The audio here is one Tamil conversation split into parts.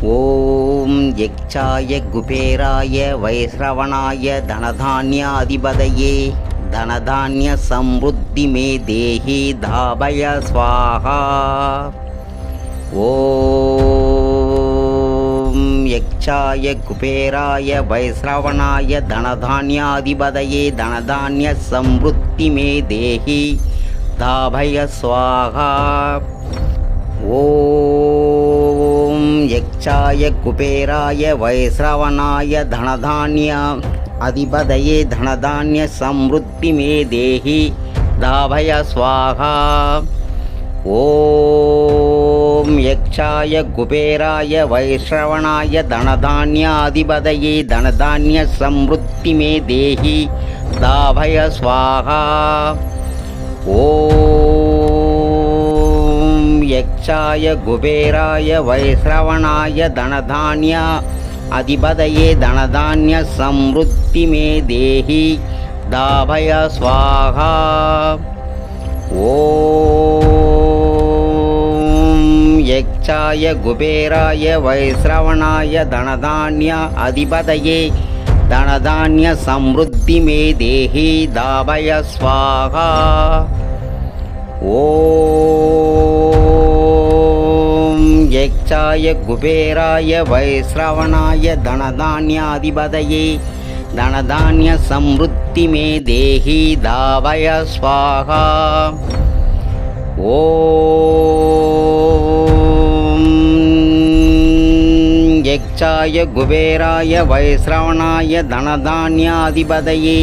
ஓம் யக்ஷாய குபேராய வைஸ்ரவணாய தனதான்யாதிபதயே தனதான்ய சம்ருத்தி மே தேஹி தாபய ஸ்வாஹா. ஓம் யக்ஷாய குபேராய வைஸ்ரவணாய தனதான்யாதிபதயே தனதான்ய சம்ருத்தி மே தேஹி தாபய ஸ்வாஹா. ஓம் யக்ஷாய குபேராய வைஸ்ரவணாய தனதான்ய அதிபதயே தனதான்ய சம்ருத்தி மே தேஹி தாபய ஸ்வாஹா. ஓம் யக்ஷாய குபேராய வைஸ்ரவணாய தனதான்ய அதிபதயே தனதான்ய சம்ருத்தி மே தேஹி தாபய ஸ்வாஹா. ஓம் யக்ஷாய குபேராய வைஸ்ரவணாய தனதான்ய அதிபதயே தனதான்ய சம்ருத்தி மே தேஹி தாபய ஸ்வாஹா. ஓம் யக்ஷாய குபேராய வைஸ்ரவணாய தனதான்ய அதிபதயே தனதான்ய சம்ருத்தி மே தேஹி தாபய ஸ்வாஹா. ஓம் யக்ஷாய குபேராய வைஸ்ரவணாய தனதான்ய அதிபதயே தனதான்ய சம்ருத்தி மே தேஹி தாபய ஸ்வாஹா. ஓம் யக்ஷாய குபேராய வைஸ்ரவணாய தனதான்ய அதிபதயே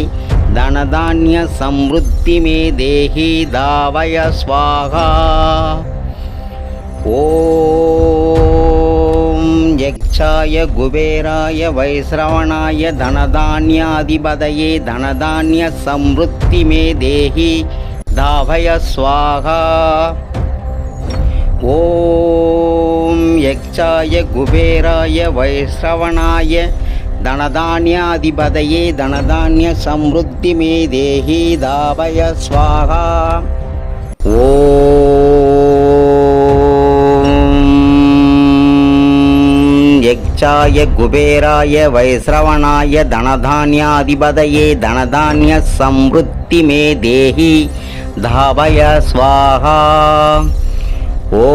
தனதான்ய சம்ருத்தி மே தேஹி தாபய ஸ்வாஹா. ஓம் யக்ஷாய குபேராய வைஸ்ரவணாய தனதான்ய அதிபதயே தனதான்ய சம்ருத்தி மே தேஹி தாபய ஸ்வாஹா. ஓம் யக்ஷாய குபேராய வைஸ்ரவணாய தனதான்ய அதிபதயே தனதான்ய சம்ருத்தி மே தேஹி தாபய ஸ்வாஹா. ஓம் யக்ஷாய குபேராய வைஸ்ரவணாய தனதான்ய அதிபதயே தனதான்ய சம்ருத்தி மே தேஹி தாபய ஸ்வாஹா. ஓம்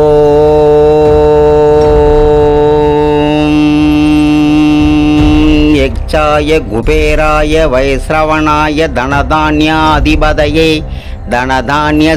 யக்ஷாய குபேராய வைஸ்ரவணாய தனதான்ய அதிபதயே தனதான்ய